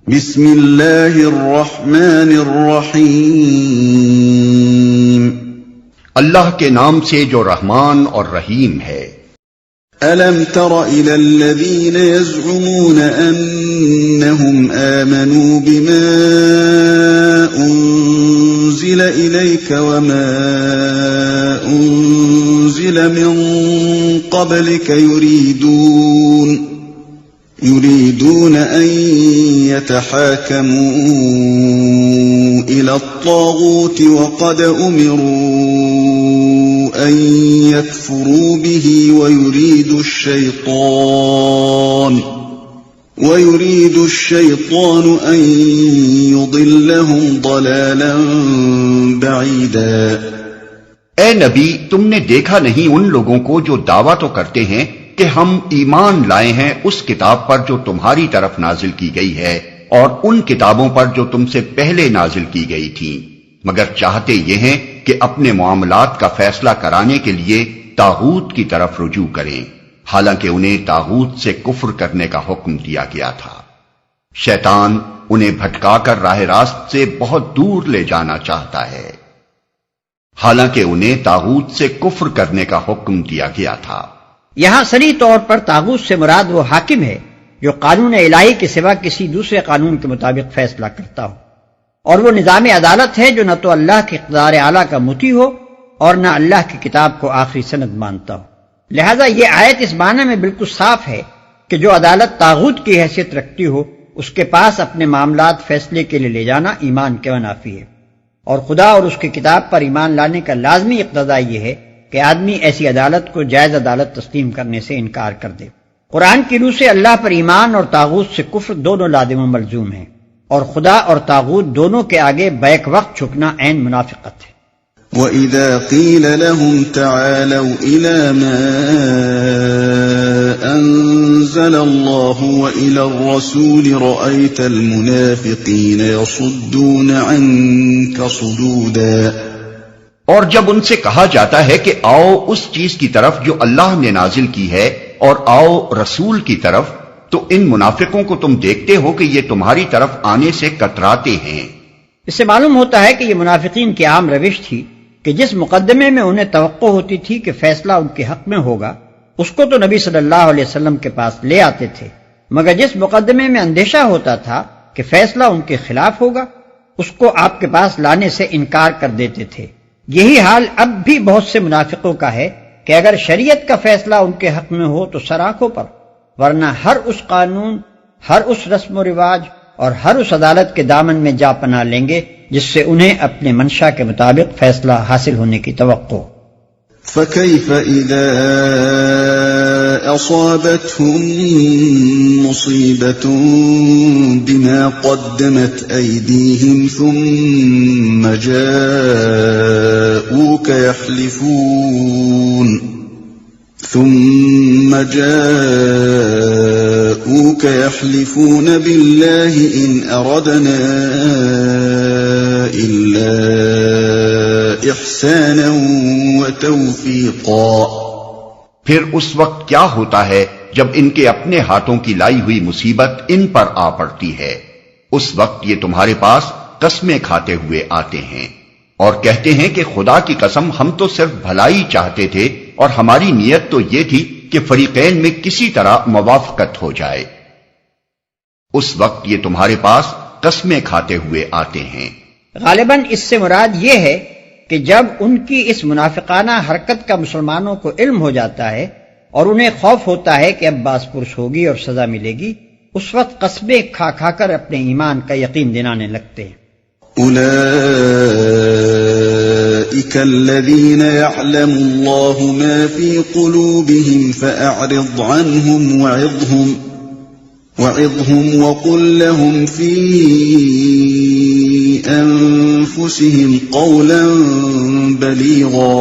بسم اللہ الرحمن الرحیم، اللہ کے نام سے جو رحمان اور رحیم ہے۔ الم تر الى الذین یزعمون انہم آمنوا بما انزل الیک وما انزل من قبلک يريدون أن يتحاكموا إلى الطاغوت وقد أمروا أن يكفروا به ويريد الشيطان أن يضلهم ضلالا بعيدا۔ اے نبی، تم نے دیکھا نہیں ان لوگوں کو جو دعویٰ تو کرتے ہیں کہ ہم ایمان لائے ہیں اس کتاب پر جو تمہاری طرف نازل کی گئی ہے اور ان کتابوں پر جو تم سے پہلے نازل کی گئی تھیں، مگر چاہتے یہ ہیں کہ اپنے معاملات کا فیصلہ کرانے کے لیے طاغوت کی طرف رجوع کریں، حالانکہ انہیں طاغوت سے کفر کرنے کا حکم دیا گیا تھا۔ شیطان انہیں بھٹکا کر راہ راست سے بہت دور لے جانا چاہتا ہے، حالانکہ انہیں طاغوت سے کفر کرنے کا حکم دیا گیا تھا۔ یہاں صریح طور پر طاغوت سے مراد وہ حاکم ہے جو قانون الہی کے سوا کسی دوسرے قانون کے مطابق فیصلہ کرتا ہو، اور وہ نظام عدالت ہے جو نہ تو اللہ کے اقتدار اعلیٰ کا مطیع ہو اور نہ اللہ کی کتاب کو آخری سند مانتا ہو۔ لہذا یہ آیت اس معنی میں بالکل صاف ہے کہ جو عدالت طاغوت کی حیثیت رکھتی ہو اس کے پاس اپنے معاملات فیصلے کے لیے لے جانا ایمان کے منافی ہے، اور خدا اور اس کی کتاب پر ایمان لانے کا لازمی اقتضا یہ ہے کہ آدمی ایسی عدالت کو جائز عدالت تسلیم کرنے سے انکار کر دے۔ قرآن کی روح سے اللہ پر ایمان اور طاغوت سے کفر دونوں لازم و ملزوم ہیں، اور خدا اور طاغوت دونوں کے آگے بیک وقت جھکنا عین منافقت ہے۔ وَإِذَا قِيلَ لَهُمْ تَعَالَوْا إِلَى مَا أَنزَلَ اللَّهُ وَإِلَى الرَّسُولِ رَأَيْتَ الْمُنَافِقِينَ يَصُدُّونَ عَنكَ صُدُودًا۔ اور جب ان سے کہا جاتا ہے کہ آؤ اس چیز کی طرف جو اللہ نے نازل کی ہے اور آؤ رسول کی طرف، تو ان منافقوں کو تم دیکھتے ہو کہ یہ تمہاری طرف آنے سے کتراتے ہیں۔ اس سے معلوم ہوتا ہے کہ یہ منافقین کی عام روش تھی کہ جس مقدمے میں انہیں توقع ہوتی تھی کہ فیصلہ ان کے حق میں ہوگا اس کو تو نبی صلی اللہ علیہ وسلم کے پاس لے آتے تھے، مگر جس مقدمے میں اندیشہ ہوتا تھا کہ فیصلہ ان کے خلاف ہوگا اس کو آپ کے پاس لانے سے انکار کر دیتے تھے۔ یہی حال اب بھی بہت سے منافقوں کا ہے کہ اگر شریعت کا فیصلہ ان کے حق میں ہو تو سر آنکھوں پر، ورنہ ہر اس قانون، ہر اس رسم و رواج اور ہر اس عدالت کے دامن میں جا پناہ لیں گے جس سے انہیں اپنے منشا کے مطابق فیصلہ حاصل ہونے کی توقع۔ فَكَيْفَ إِذَا أَصَابَتْهُم مُّصِيبَةٌ بِمَا قَدَّمَتْ أَيْدِيهِمْ ثُمَّ جَاءُوكَ يَحْلِفُونَ بِاللَّهِ إِنْ أَرَدْنَا إِلَّا إِحْسَانًا وَتَوْفِيقًا۔ پھر اس وقت کیا ہوتا ہے جب ان کے اپنے ہاتھوں کی لائی ہوئی مصیبت ان پر آ پڑتی ہے، اس وقت یہ تمہارے پاس قسمیں کھاتے ہوئے آتے ہیں اور کہتے ہیں کہ خدا کی قسم ہم تو صرف بھلائی چاہتے تھے اور ہماری نیت تو یہ تھی کہ فریقین میں کسی طرح موافقت ہو جائے۔ اس وقت یہ تمہارے پاس قسمیں کھاتے ہوئے آتے ہیں۔ غالباً اس سے مراد یہ ہے کہ جب ان کی اس منافقانہ حرکت کا مسلمانوں کو علم ہو جاتا ہے اور انہیں خوف ہوتا ہے کہ اب باز پرس ہوگی اور سزا ملے گی، اس وقت قسمیں کھا کھا کر اپنے ایمان کا یقین دلانے لگتے ہیں۔ أولئك الذين يعلم الله ما في قلوبهم فأعرض عنهم وعظهم وقل لهم في أنفسهم قولا بليغا۔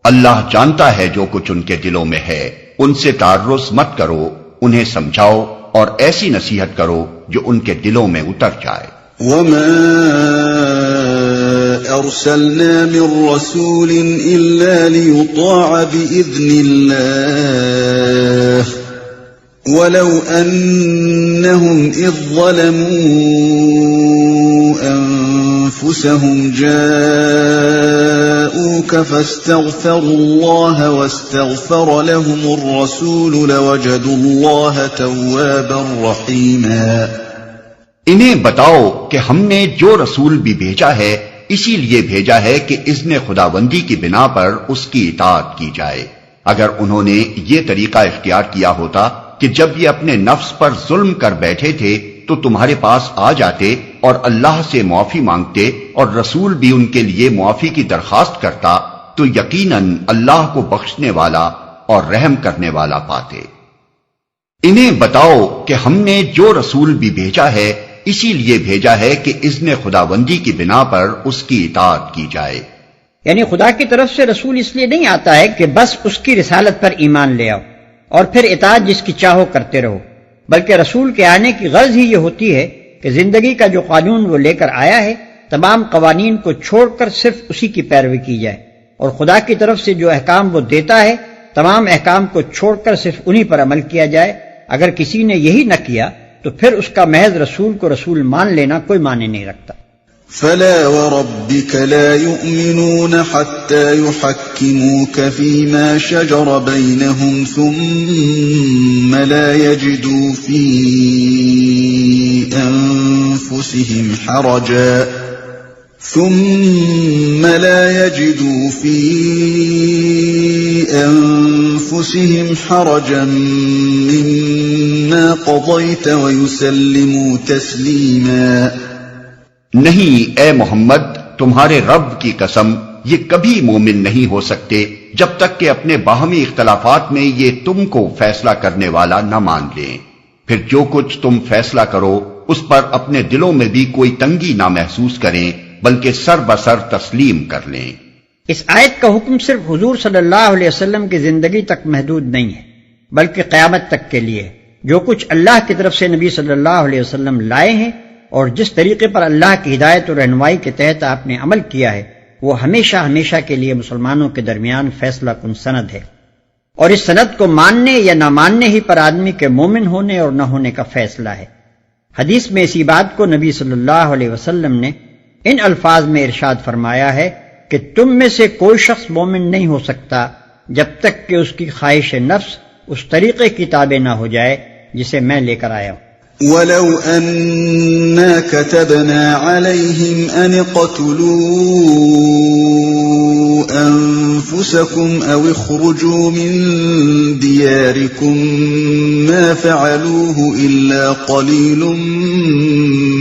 اللہ جانتا ہے جو کچھ ان کے دلوں میں ہے، ان سے تعرض مت کرو، انہیں سمجھاؤ اور ایسی نصیحت کرو جو ان کے دلوں میں اتر جائے۔ وما أرسلنا من رسول إلا ليطاع بإذن الله وَلَوْ أَنَّهُمْ إِذ ظَّلَمُوا أَنفُسَهُمْ جَاءُوكَ فَاسْتَغْفَرُوا اللَّهَ وَاسْتَغْفَرَ لَهُمُ الرَّسُولُ لَوَجَدُوا اللَّهَ تَوَّابًا رَّحِيمًا۔ انہیں بتاؤ کہ ہم نے جو رسول بھی بھیجا ہے اسی لیے بھیجا ہے کہ اذن خداوندی کی بنا پر اس کی اطاعت کی جائے۔ اگر انہوں نے یہ طریقہ اختیار کیا ہوتا کہ جب یہ اپنے نفس پر ظلم کر بیٹھے تھے تو تمہارے پاس آ جاتے اور اللہ سے معافی مانگتے اور رسول بھی ان کے لیے معافی کی درخواست کرتا تو یقیناً اللہ کو بخشنے والا اور رحم کرنے والا پاتے۔ انہیں بتاؤ کہ ہم نے جو رسول بھی بھیجا ہے اسی لیے بھیجا ہے کہ اذن خداوندی کی بنا پر اس کی اطاعت کی جائے۔ یعنی خدا کی طرف سے رسول اس لیے نہیں آتا ہے کہ بس اس کی رسالت پر ایمان لے آؤ اور پھر اطاعت جس کی چاہو کرتے رہو، بلکہ رسول کے آنے کی غرض ہی یہ ہوتی ہے کہ زندگی کا جو قانون وہ لے کر آیا ہے تمام قوانین کو چھوڑ کر صرف اسی کی پیروی کی جائے، اور خدا کی طرف سے جو احکام وہ دیتا ہے تمام احکام کو چھوڑ کر صرف انہی پر عمل کیا جائے۔ اگر کسی نے یہی نہ کیا تو پھر اس کا محض رسول کو رسول مان لینا کوئی معنی نہیں رکھتا۔ فَلَا وَرَبِّكَ لَا يُؤْمِنُونَ حَتَّى يُحَكِّمُوكَ فِيمَا شَجَرَ بَيْنَهُمْ ثُمَّ لَا يَجِدُوا فِي أَنفُسِهِمْ حَرَجًا مِّمَّا قَضَيْتَ وَيُسَلِّمُوا تَسْلِيمًا۔ نہیں اے محمد، تمہارے رب کی قسم، یہ کبھی مومن نہیں ہو سکتے جب تک کہ اپنے باہمی اختلافات میں یہ تم کو فیصلہ کرنے والا نہ مان لیں، پھر جو کچھ تم فیصلہ کرو اس پر اپنے دلوں میں بھی کوئی تنگی نہ محسوس کریں بلکہ سر بسر تسلیم کر لیں۔ اس آیت کا حکم صرف حضور صلی اللہ علیہ وسلم کی زندگی تک محدود نہیں ہے بلکہ قیامت تک کے لیے۔ جو کچھ اللہ کی طرف سے نبی صلی اللہ علیہ وسلم لائے ہیں اور جس طریقے پر اللہ کی ہدایت اور رہنمائی کے تحت آپ نے عمل کیا ہے وہ ہمیشہ ہمیشہ کے لیے مسلمانوں کے درمیان فیصلہ کن سند ہے، اور اس سند کو ماننے یا نہ ماننے ہی پر آدمی کے مومن ہونے اور نہ ہونے کا فیصلہ ہے۔ حدیث میں اسی بات کو نبی صلی اللہ علیہ وسلم نے ان الفاظ میں ارشاد فرمایا ہے کہ تم میں سے کوئی شخص مومن نہیں ہو سکتا جب تک کہ اس کی خواہش نفس اس طریقے کی تابع نہ ہو جائے جسے میں لے کر آیا ہوں۔ وَلَوْ أَنَّا كَتَبْنَا عَلَيْهِمْ أَنِ اقْتُلُوا أَنفُسَكُمْ أَوِ اخْرُجُوا مِنْ دِيَارِكُمْ مَا فَعَلُوهُ إِلَّا قَلِيلٌ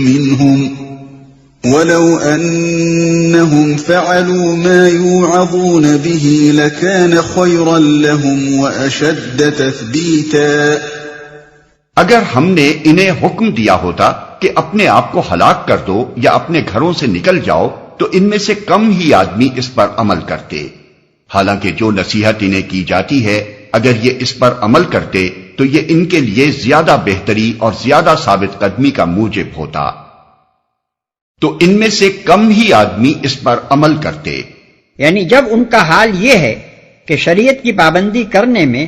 مِّنْهُمْ وَلَوْ أَنَّهُمْ فَعَلُوا مَا يُوعَظُونَ بِهِ لَكَانَ خَيْرًا لَهُمْ وَأَشَدَّ تَثْبِيتًا۔ اگر ہم نے انہیں حکم دیا ہوتا کہ اپنے آپ کو ہلاک کر دو یا اپنے گھروں سے نکل جاؤ تو ان میں سے کم ہی آدمی اس پر عمل کرتے، حالانکہ جو نصیحت انہیں کی جاتی ہے اگر یہ اس پر عمل کرتے تو یہ ان کے لیے زیادہ بہتری اور زیادہ ثابت قدمی کا موجب ہوتا، تو ان میں سے کم ہی آدمی اس پر عمل کرتے۔ یعنی جب ان کا حال یہ ہے کہ شریعت کی پابندی کرنے میں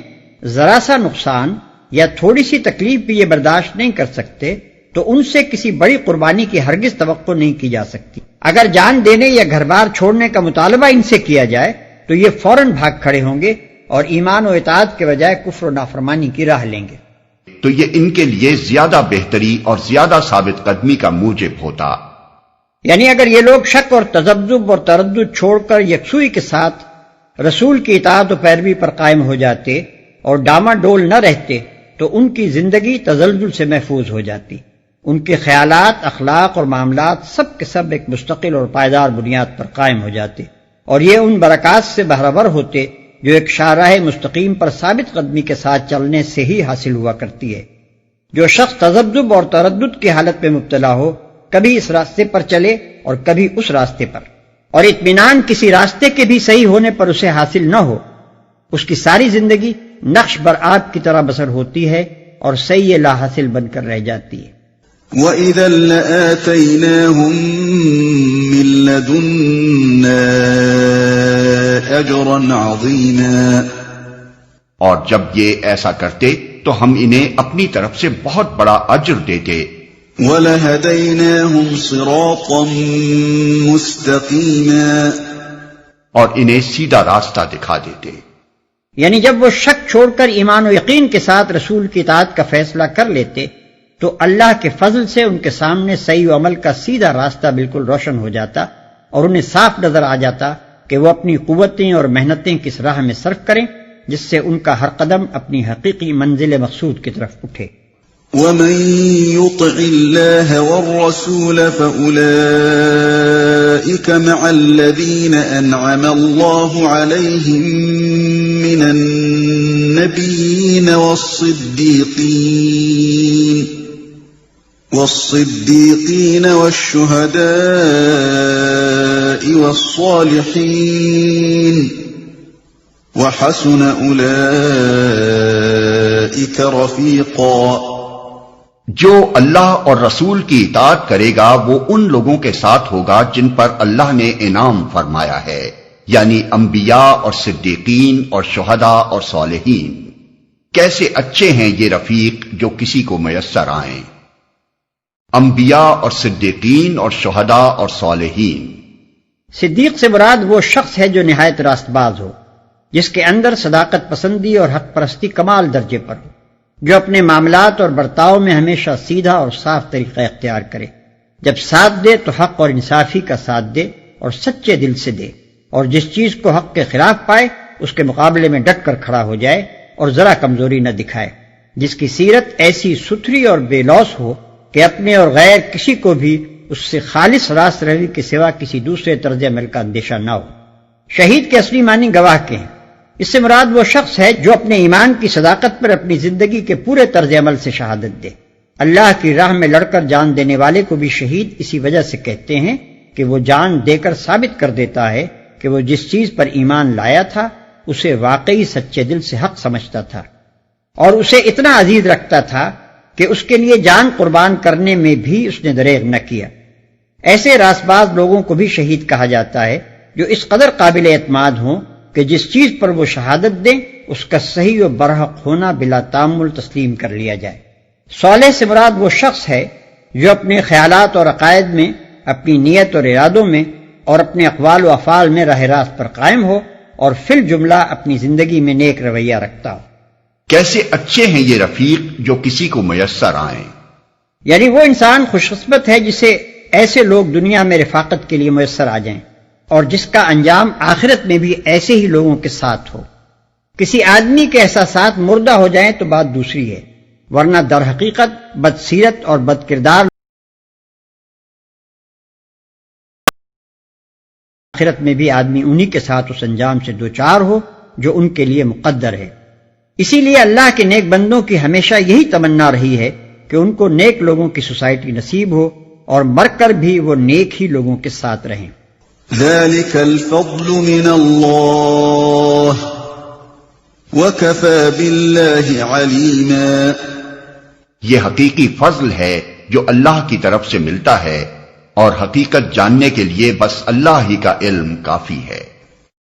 ذرا سا نقصان یا تھوڑی سی تکلیف بھی یہ برداشت نہیں کر سکتے تو ان سے کسی بڑی قربانی کی ہرگز توقع نہیں کی جا سکتی۔ اگر جان دینے یا گھر بار چھوڑنے کا مطالبہ ان سے کیا جائے تو یہ فوراً بھاگ کھڑے ہوں گے اور ایمان و اطاعت کے بجائے کفر و نافرمانی کی راہ لیں گے، تو یہ ان کے لیے زیادہ بہتری اور زیادہ ثابت قدمی کا موجب ہوتا۔ یعنی اگر یہ لوگ شک اور تذبذب اور تردد چھوڑ کر یکسوئی کے ساتھ رسول کی اطاعت و پیروی پر قائم ہو جاتے اور ڈاما ڈول نہ رہتے تو ان کی زندگی تزلزل سے محفوظ ہو جاتی، ان کے خیالات، اخلاق اور معاملات سب کے سب ایک مستقل اور پائیدار بنیاد پر قائم ہو جاتے، اور یہ ان برکات سے بہرور ہوتے جو ایک شاہراہ مستقیم پر ثابت قدمی کے ساتھ چلنے سے ہی حاصل ہوا کرتی ہے۔ جو شخص تذبذب اور تردد کی حالت میں مبتلا ہو کبھی اس راستے پر چلے اور کبھی اس راستے پر، اور اطمینان کسی راستے کے بھی صحیح ہونے پر اسے حاصل نہ ہو، اس کی ساری زندگی نقش بر آب کی طرح بسر ہوتی ہے اور صحیح لا حاصل بن کر رہ جاتی ہے۔ وَإِذًا لَآتَيْنَاهُمْ مِن لَّدُنَّا أَجْرًا عَظِيمًا۔ اور جب یہ ایسا کرتے تو ہم انہیں اپنی طرف سے بہت بڑا اجر دیتے. وَلَهَدَيْنَاهُمْ صِرَاطًا مُسْتَقِيمًا، اور انہیں سیدھا راستہ دکھا دیتے. یعنی جب وہ شک چھوڑ کر ایمان و یقین کے ساتھ رسول کی اطاعت کا فیصلہ کر لیتے تو اللہ کے فضل سے ان کے سامنے صحیح و عمل کا سیدھا راستہ بالکل روشن ہو جاتا اور انہیں صاف نظر آ جاتا کہ وہ اپنی قوتیں اور محنتیں کس راہ میں صرف کریں جس سے ان کا ہر قدم اپنی حقیقی منزل مقصود کی طرف اٹھے. وَمَن يُطِعِ اللَّهَ وَالرَّسُولَ فَأُولَئِكَ مَعَ الَّذِينَ أَنْعَمَ اللَّهُ عَلَيْهِم مِّنَ النَّبِيِّينَ وَالصِّدِّيقِينَ وَالشُّهَدَاءِ وَالصَّالِحِينَ وَحَسُنَ أُولَئِكَ رَفِيقًا. جو اللہ اور رسول کی اطاعت کرے گا وہ ان لوگوں کے ساتھ ہوگا جن پر اللہ نے انعام فرمایا ہے، یعنی انبیاء اور صدیقین اور شہداء اور صالحین. کیسے اچھے ہیں یہ رفیق جو کسی کو میسر آئیں. انبیاء اور صدیقین اور شہداء اور صالحین. صدیق سے مراد وہ شخص ہے جو نہایت راست باز ہو، جس کے اندر صداقت پسندی اور حق پرستی کمال درجے پر ہو، جو اپنے معاملات اور برتاؤ میں ہمیشہ سیدھا اور صاف طریقہ اختیار کرے. جب ساتھ دے تو حق اور انصافی کا ساتھ دے اور سچے دل سے دے، اور جس چیز کو حق کے خلاف پائے اس کے مقابلے میں ڈٹ کر کھڑا ہو جائے اور ذرا کمزوری نہ دکھائے. جس کی سیرت ایسی ستھری اور بے لوث ہو کہ اپنے اور غیر کسی کو بھی اس سے خالص راست روی کے سوا کسی دوسرے طرز عمل کا اندیشہ نہ ہو. شہید کے اصلی معنی گواہ کے ہیں. اس سے مراد وہ شخص ہے جو اپنے ایمان کی صداقت پر اپنی زندگی کے پورے طرز عمل سے شہادت دے. اللہ کی راہ میں لڑ کر جان دینے والے کو بھی شہید اسی وجہ سے کہتے ہیں کہ وہ جان دے کر ثابت کر دیتا ہے کہ وہ جس چیز پر ایمان لایا تھا اسے واقعی سچے دل سے حق سمجھتا تھا اور اسے اتنا عزیز رکھتا تھا کہ اس کے لیے جان قربان کرنے میں بھی اس نے دریغ نہ کیا. ایسے راست باز لوگوں کو بھی شہید کہا جاتا ہے جو اس قدر قابل اعتماد ہوں کہ جس چیز پر وہ شہادت دیں اس کا صحیح و برحق ہونا بلا تامل تسلیم کر لیا جائے. صالح سے مراد وہ شخص ہے جو اپنے خیالات اور عقائد میں، اپنی نیت اور ارادوں میں اور اپنے اقوال و افعال میں راہ راست پر قائم ہو اور فی الجملہ اپنی زندگی میں نیک رویہ رکھتا ہو. کیسے اچھے ہیں یہ رفیق جو کسی کو میسر آئیں. یعنی وہ انسان خوش قسمت ہے جسے ایسے لوگ دنیا میں رفاقت کے لیے میسر آ جائیں اور جس کا انجام آخرت میں بھی ایسے ہی لوگوں کے ساتھ ہو. کسی آدمی کے احساسات مردہ ہو جائیں تو بات دوسری ہے، ورنہ در حقیقت بدسیرت اور بد کردار آخرت میں بھی آدمی انہی کے ساتھ اس انجام سے دوچار ہو جو ان کے لیے مقدر ہے. اسی لیے اللہ کے نیک بندوں کی ہمیشہ یہی تمنا رہی ہے کہ ان کو نیک لوگوں کی سوسائٹی نصیب ہو اور مر کر بھی وہ نیک ہی لوگوں کے ساتھ رہیں. ذلك الفضل من الله وكفى بالله عليما. یہ حقیقی فضل ہے جو اللہ کی طرف سے ملتا ہے اور حقیقت جاننے کے لیے بس اللہ ہی کا علم کافی ہے.